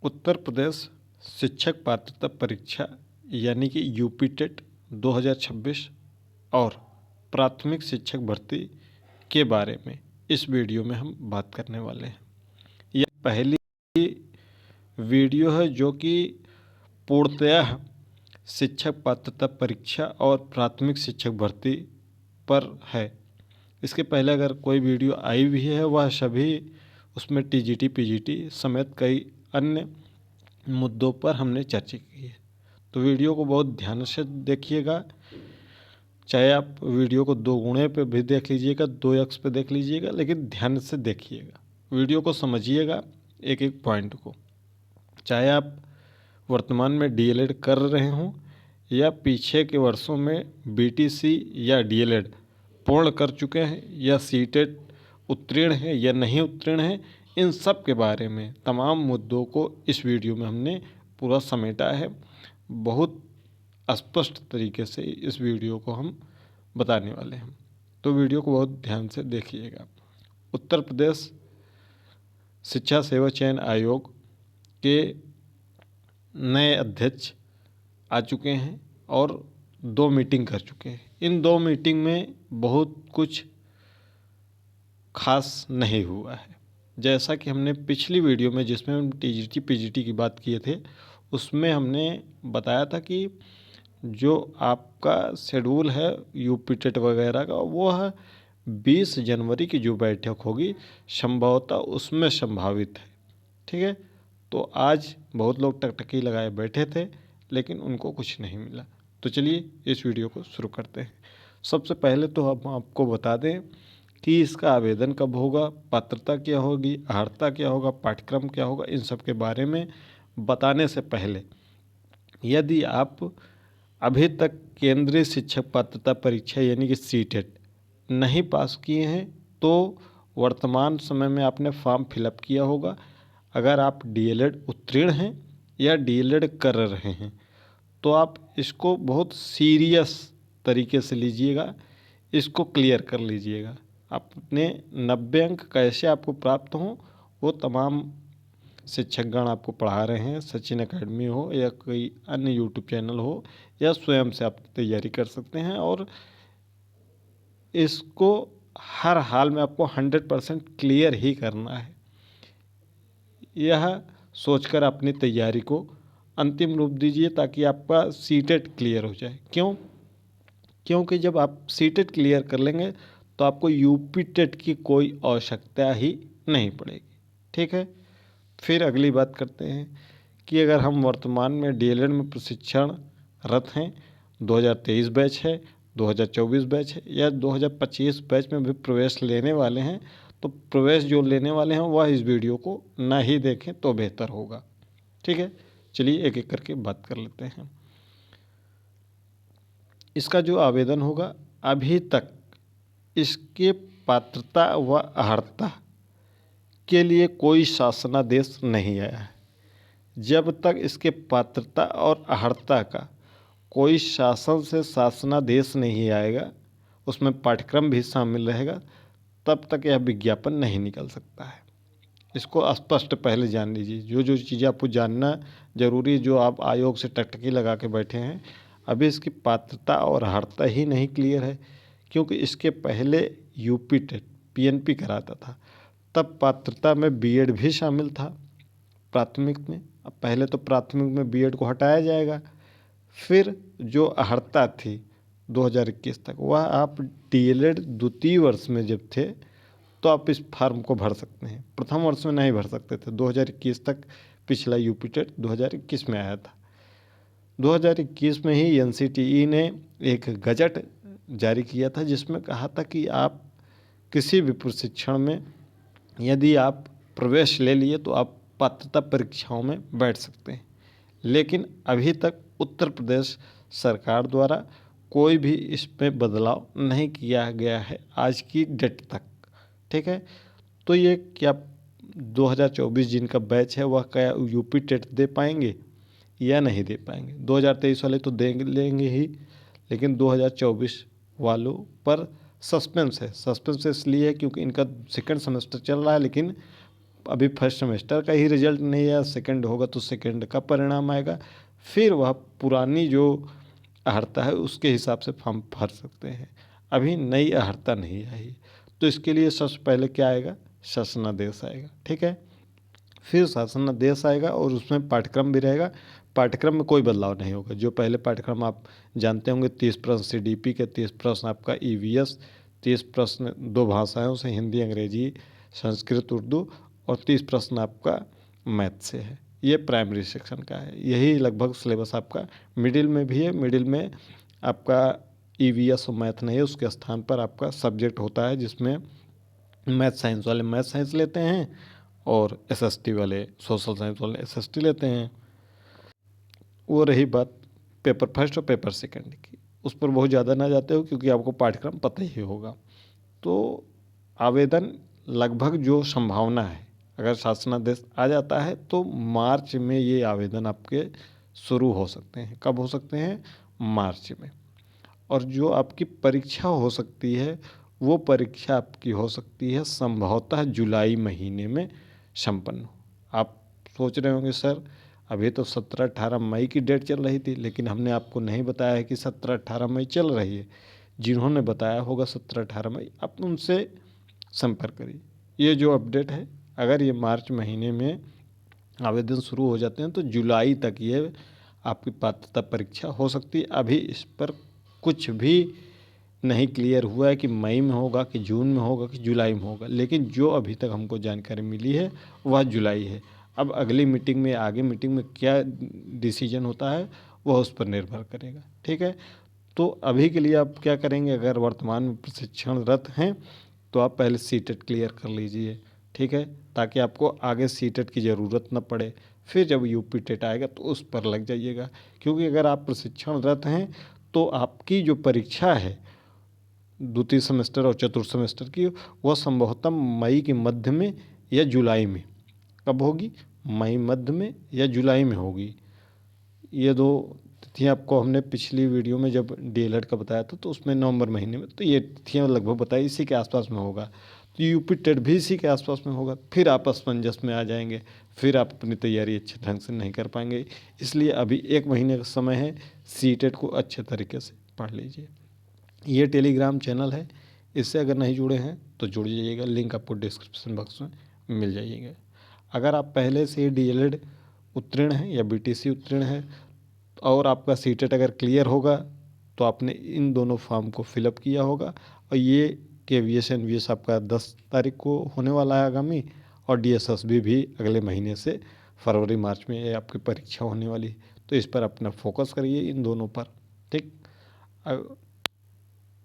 उत्तर प्रदेश शिक्षक पात्रता परीक्षा यानी कि यूपी टेट 2026 और प्राथमिक शिक्षक भर्ती के बारे में इस वीडियो में हम बात करने वाले हैं। यह पहली वीडियो है जो कि पूर्णतः शिक्षक पात्रता परीक्षा और प्राथमिक शिक्षक भर्ती पर है। इसके पहले अगर कोई वीडियो आई भी है वह सभी उसमें टीजीटी पीजीटी समेत कई अन्य मुद्दों पर हमने चर्चा की है। तो वीडियो को बहुत ध्यान से देखिएगा, चाहे आप वीडियो को 2 गुणे पे भी देख लीजिएगा, 2x पे देख लीजिएगा, लेकिन ध्यान से देखिएगा, वीडियो को समझिएगा एक एक पॉइंट को। चाहे आप वर्तमान में डीएलएड कर रहे हों या पीछे के वर्षों में बीटीसी या डीएलएड पूर्ण कर चुके हैं या सीटेट उत्तीर्ण हैं या नहीं उत्तीर्ण हैं, इन सब के बारे में तमाम मुद्दों को इस वीडियो में हमने पूरा समेटा है। बहुत स्पष्ट तरीके से इस वीडियो को हम बताने वाले हैं, तो वीडियो को बहुत ध्यान से देखिएगा। उत्तर प्रदेश शिक्षा सेवा चयन आयोग के नए अध्यक्ष आ चुके हैं और 2 मीटिंग कर चुके हैं। इन 2 मीटिंग में बहुत कुछ खास नहीं हुआ है। जैसा कि हमने पिछली वीडियो में जिसमें हम टीजीटी पीजीटी की बात किए थे, उसमें हमने बताया था कि जो आपका शेड्यूल है यूपी टेट वगैरह का, वो है 20 जनवरी की जो बैठक होगी संभवतः उसमें संभावित है। ठीक है, तो आज बहुत लोग टकटकी लगाए बैठे थे लेकिन उनको कुछ नहीं मिला। तो चलिए इस वीडियो को शुरू करते हैं। सबसे पहले तो हम आपको बता दें कि इसका आवेदन कब होगा, पात्रता क्या होगी, अर्हता क्या होगा, पाठ्यक्रम क्या होगा। इन सब के बारे में बताने से पहले यदि आप अभी तक केंद्रीय शिक्षक पात्रता परीक्षा यानी कि सीटेट नहीं पास किए हैं तो वर्तमान समय में आपने फॉर्म फिलअप किया होगा। अगर आप डीएलएड उत्तीर्ण हैं या डीएलएड कर रहे हैं तो आप इसको बहुत सीरियस तरीके से लीजिएगा, इसको क्लियर कर लीजिएगा। अपने 90 अंक कैसे आपको प्राप्त हों वो तमाम शिक्षकगण आपको पढ़ा रहे हैं, सचिन एकेडमी हो या कोई अन्य यूट्यूब चैनल हो या स्वयं से आप तैयारी कर सकते हैं। और इसको हर हाल में आपको 100% क्लियर ही करना है। यह सोचकर अपनी तैयारी को अंतिम रूप दीजिए ताकि आपका सीटेट क्लियर हो जाए। क्योंकि जब आप सीटेट क्लियर कर लेंगे तो आपको यूपी टेट की कोई आवश्यकता ही नहीं पड़ेगी। ठीक है, फिर अगली बात करते हैं कि अगर हम वर्तमान में डीएलएड में प्रशिक्षणरत हैं, 2023 बैच है, 2024 बैच है या 2025 बैच में भी प्रवेश लेने वाले हैं, तो प्रवेश जो लेने वाले हैं वह इस वीडियो को ना ही देखें तो बेहतर होगा। ठीक है, चलिए एक एक करके बात कर लेते हैं। इसका जो आवेदन होगा, अभी तक इसके पात्रता व अर्हता के लिए कोई शासनादेश नहीं आया है। जब तक इसके पात्रता और अर्हता का कोई शासन से शासनादेश नहीं आएगा, उसमें पाठ्यक्रम भी शामिल रहेगा, तब तक यह विज्ञापन नहीं निकल सकता है। इसको स्पष्ट पहले जान लीजिए। जो जो चीज़ें आपको जानना जरूरी, जो आप आयोग से टकटकी लगा के बैठे हैं, अभी इसकी पात्रता और अर्हता ही नहीं क्लियर है। क्योंकि इसके पहले यूपी टेट पीएनपी कराता था, तब पात्रता में बीएड भी शामिल था प्राथमिक में। अब पहले तो प्राथमिक में बीएड को हटाया जाएगा, फिर जो अर्हता थी 2021 तक, वह आप डीएलएड द्वितीय वर्ष में जब थे तो आप इस फॉर्म को भर सकते हैं। प्रथम वर्ष में नहीं भर सकते थे। 2021 तक पिछला यूपी टेट 2021 में आया था। 2021 में ही एनसीटीई ने एक गजट जारी किया था जिसमें कहा था कि आप किसी भी प्रशिक्षण में यदि आप प्रवेश ले लिए तो आप पात्रता परीक्षाओं में बैठ सकते हैं। लेकिन अभी तक उत्तर प्रदेश सरकार द्वारा कोई भी इसमें बदलाव नहीं किया गया है आज की डेट तक। ठीक है, तो ये क्या 2024 जिनका बैच है वह क्या यूपी टेट दे पाएंगे या नहीं दे पाएंगे? 2023 वाले तो लेंगे ही, लेकिन 2024 वालों पर सस्पेंस है। सस्पेंस इसलिए है क्योंकि इनका सेकंड सेमेस्टर चल रहा है, लेकिन अभी फर्स्ट सेमेस्टर का ही रिजल्ट नहीं आया, सेकंड होगा तो सेकंड का परिणाम आएगा, फिर वह पुरानी जो अहर्ता है उसके हिसाब से फॉर्म भर सकते हैं। अभी नई अहर्ता नहीं आई, तो इसके लिए सबसे पहले क्या आएगा, शासनादेश आएगा। ठीक है, फिर शासनादेश आएगा और उसमें पाठ्यक्रम भी रहेगा। पाठ्यक्रम में कोई बदलाव नहीं होगा। जो पहले पाठ्यक्रम आप जानते होंगे, 30 प्रश्न सीडीपी के, 30 प्रश्न आपका ईवीएस, 30 प्रश्न 2 भाषाओं से, हिंदी अंग्रेजी संस्कृत उर्दू, और 30 प्रश्न आपका मैथ से है। ये प्राइमरी सेक्शन का है। यही लगभग सिलेबस आपका मिडिल में भी है। मिडिल में आपका ईवीएस और मैथ नहीं है, उसके स्थान पर आपका सब्जेक्ट होता है जिसमें मैथ साइंस वाले मैथ साइंस लेते हैं और एसएसटी वाले, सोशल साइंस वाले एसएसटी लेते हैं। वो रही बात पेपर फर्स्ट और पेपर सेकंड की, उस पर बहुत ज़्यादा ना जाते हो क्योंकि आपको पाठ्यक्रम पता ही होगा। तो आवेदन लगभग जो संभावना है, अगर शासनादेश आ जाता है तो मार्च में ये आवेदन आपके शुरू हो सकते हैं। कब हो सकते हैं, मार्च में। और जो आपकी परीक्षा हो सकती है, वो परीक्षा आपकी हो सकती है संभवतः जुलाई महीने में संपन्न हो। आप सोच रहे होंगे सर अभी तो 17-18 मई की डेट चल रही थी, लेकिन हमने आपको नहीं बताया है कि 17-18 मई चल रही है। जिन्होंने बताया होगा 17-18 मई, आप उनसे संपर्क करिए। ये जो अपडेट है, अगर ये मार्च महीने में आवेदन शुरू हो जाते हैं तो जुलाई तक ये आपकी पात्रता परीक्षा हो सकती है। अभी इस पर कुछ भी नहीं क्लियर हुआ है कि मई में होगा कि जून में होगा कि जुलाई में होगा, लेकिन जो अभी तक हमको जानकारी मिली है वह जुलाई है। अब अगली मीटिंग में, आगे मीटिंग में क्या डिसीजन होता है वह उस पर निर्भर करेगा। ठीक है, तो अभी के लिए आप क्या करेंगे, अगर वर्तमान में प्रशिक्षणरत हैं तो आप पहले सीटेट क्लियर कर लीजिए। ठीक है, ताकि आपको आगे सीटेट की ज़रूरत न पड़े। फिर जब यूपी टेट आएगा तो उस पर लग जाइएगा, क्योंकि अगर आप प्रशिक्षणरत हैं तो आपकी जो परीक्षा है द्वितीय सेमेस्टर और चतुर्थ सेमेस्टर की, वह संभवतः मई के मध्य में या जुलाई में, कब होगी, मई मध्य में या जुलाई में होगी। ये दो तिथियाँ आपको हमने पिछली वीडियो में जब डीएलएड का बताया था तो उसमें नवंबर महीने में, तो ये तिथियाँ लगभग बताई, इसी के आसपास में होगा। तो यूपी टेट भी इसी के आसपास में होगा। फिर आप असमंजस में आ जाएंगे, फिर आप अपनी तैयारी अच्छे ढंग से नहीं कर पाएंगे। इसलिए अभी 1 महीने का समय है, सीटेट को अच्छे तरीके से पढ़ लीजिए। ये टेलीग्राम चैनल है, इससे अगर नहीं जुड़े हैं तो जुड़ जाइएगा, लिंक आपको डिस्क्रिप्शन बॉक्स में मिल जाइएगा। अगर आप पहले से डीएलएड उत्तीर्ण हैं या बीटीसी उत्तीर्ण हैं और आपका सीटेट अगर क्लियर होगा तो आपने इन दोनों फॉर्म को फिलअप किया होगा, और ये केवीएस एनवीएस आपका 10 तारीख को होने वाला है आगामी, और डीएसएसबी भी अगले महीने से फरवरी मार्च में ये आपकी परीक्षा होने वाली है। तो इस पर अपना फोकस करिए, इन दोनों पर। ठीक,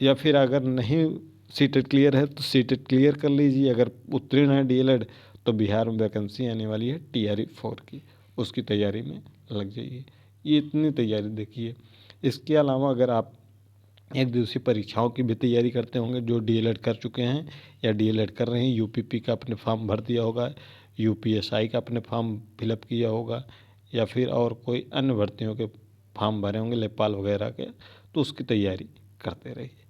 या फिर अगर नहीं सीटेट क्लियर है तो सीटेट क्लियर कर लीजिए। अगर उत्तीर्ण है डीएलएड तो बिहार में वैकेंसी आने वाली है टीआरई 4 की, उसकी तैयारी में लग जाइए। ये इतनी तैयारी देखिए। इसके अलावा अगर आप एक दिवसीय परीक्षाओं की भी तैयारी करते होंगे, जो डीएलएड कर चुके हैं या डीएलएड कर रहे हैं, यूपीपी का आपने फॉर्म भर दिया होगा, यूपीएसआई का आपने फॉर्म फिलअप किया होगा, या फिर और कोई अन्य भर्तियों के फॉर्म भरे होंगे लेखपाल वगैरह के, तो उसकी तैयारी करते रहिए।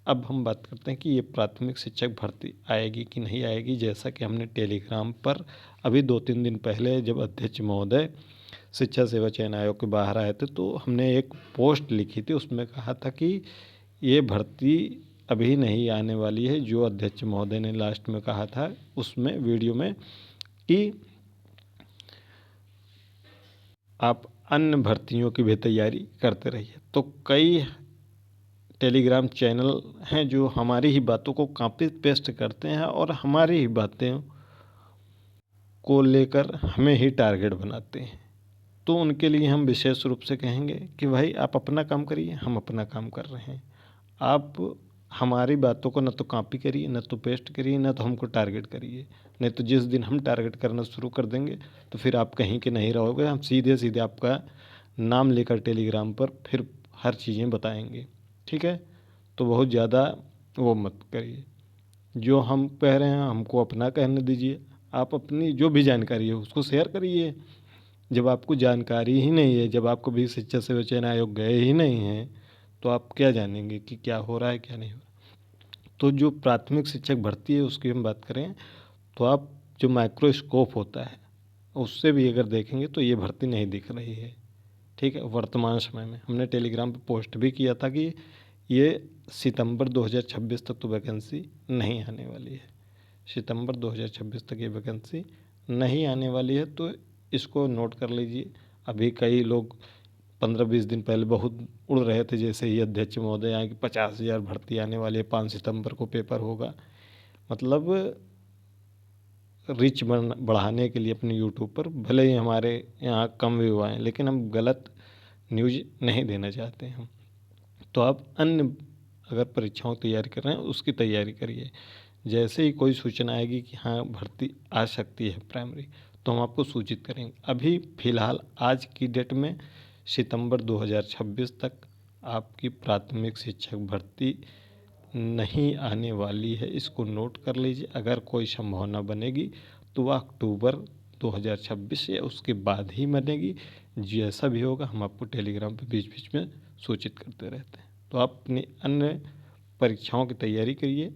अब हम बात करते हैं कि ये प्राथमिक शिक्षक भर्ती आएगी कि नहीं आएगी। जैसा कि हमने टेलीग्राम पर अभी 2-3 दिन पहले जब अध्यक्ष महोदय शिक्षा सेवा चयन आयोग के बाहर आए थे तो हमने एक पोस्ट लिखी थी, उसमें कहा था कि ये भर्ती अभी नहीं आने वाली है। जो अध्यक्ष महोदय ने लास्ट में कहा था उसमें वीडियो में कि आप अन्य भर्तियों की भी तैयारी करते रहिए। तो कई टेलीग्राम चैनल हैं जो हमारी ही बातों को कॉपी पेस्ट करते हैं और हमारी ही बातें को लेकर हमें ही टारगेट बनाते हैं। तो उनके लिए हम विशेष रूप से कहेंगे कि भाई आप अपना काम करिए, हम अपना काम कर रहे हैं। आप हमारी बातों को न तो कॉपी करिए, न तो पेस्ट करिए, न तो हमको टारगेट करिए। नहीं तो जिस दिन हम टारगेट करना शुरू कर देंगे तो फिर आप कहीं के नहीं रहोगे। हम सीधे सीधे आपका नाम लेकर टेलीग्राम पर फिर हर चीज़ें बताएंगे। ठीक है, तो बहुत ज़्यादा वो मत करिए। जो हम कह रहे हैं हमको अपना कहने दीजिए। आप अपनी जो भी जानकारी है उसको शेयर करिए। जब आपको जानकारी ही नहीं है, जब आप कभी शिक्षा सेवा चयन आयोग गए ही नहीं हैं, तो आप क्या जानेंगे कि क्या हो रहा है क्या नहीं हो रहा। तो जो प्राथमिक शिक्षक भर्ती है उसकी हम बात करें तो आप जो माइक्रोस्कोप होता है उससे भी अगर देखेंगे तो ये भर्ती नहीं दिख रही है। ठीक है, वर्तमान समय में हमने टेलीग्राम पे पोस्ट भी किया था कि ये सितंबर 2026 तक तो वैकेंसी नहीं आने वाली है। सितंबर 2026 तक ये वैकेंसी नहीं आने वाली है, तो इसको नोट कर लीजिए। अभी कई लोग 15-20 दिन पहले बहुत उड़ रहे थे, जैसे ही अध्यक्ष महोदय आए कि 50,000 भर्ती आने वाली है, 5 सितंबर को पेपर होगा। मतलब रीच बढ़ाने के लिए अपने यूट्यूब पर, भले ही हमारे यहाँ कम व्यू आए, लेकिन हम गलत न्यूज़ नहीं देना चाहते हम। तो आप अन्य अगर परीक्षाओं की तैयारी कर रहे हैं उसकी तैयारी करिए। जैसे ही कोई सूचना आएगी कि हाँ भर्ती आ सकती है प्राइमरी, तो हम आपको सूचित करेंगे। अभी फ़िलहाल आज की डेट में सितंबर 2026 तक आपकी प्राथमिक शिक्षक भर्ती नहीं आने वाली है, इसको नोट कर लीजिए। अगर कोई संभावना बनेगी तो वह अक्टूबर 2026 या उसके बाद ही बनेगी। जैसा भी होगा हम आपको टेलीग्राम पे बीच बीच में सूचित करते रहते हैं। तो आप अपनी अन्य परीक्षाओं की तैयारी करिए।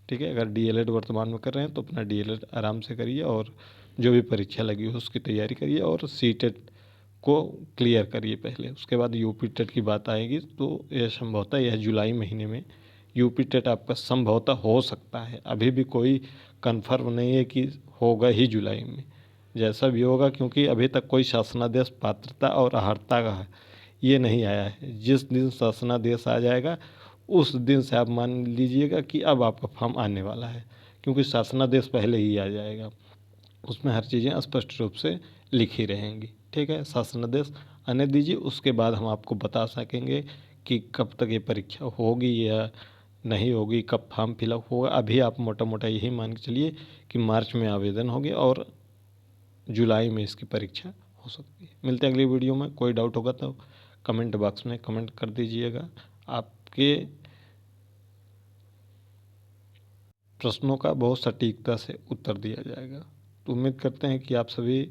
ठीक है, अगर डीएलएड वर्तमान में कर रहे हैं तो अपना डीएलएड आराम से करिए, और जो भी परीक्षा लगी हो उसकी तैयारी करिए, और सीटेट को क्लियर करिए पहले। उसके बाद यूपी टेट की बात आएगी तो यह संभवतः यह जुलाई महीने में यूपी टेट आपका संभवतः हो सकता है। अभी भी कोई कंफर्म नहीं है कि होगा ही जुलाई में, जैसा भी होगा, क्योंकि अभी तक कोई शासनादेश पात्रता और अर्हता का ये नहीं आया है। जिस दिन शासनादेश आ जाएगा उस दिन से आप मान लीजिएगा कि अब आपका फॉर्म आने वाला है, क्योंकि शासनादेश पहले ही आ जाएगा। उसमें हर चीज़ें स्पष्ट रूप से लिखी रहेंगी। ठीक है, शासनादेश आने दीजिए, उसके बाद हम आपको बता सकेंगे कि कब तक ये परीक्षा होगी या नहीं होगी, कब फॉर्म फिलअप होगा। अभी आप मोटा मोटा यही मान के चलिए कि मार्च में आवेदन होंगे और जुलाई में इसकी परीक्षा हो सकती है। मिलते हैं अगली वीडियो में। कोई डाउट होगा तो कमेंट बॉक्स में कमेंट कर दीजिएगा। आपके प्रश्नों का बहुत सटीकता से उत्तर दिया जाएगा। तो उम्मीद करते हैं कि आप सभी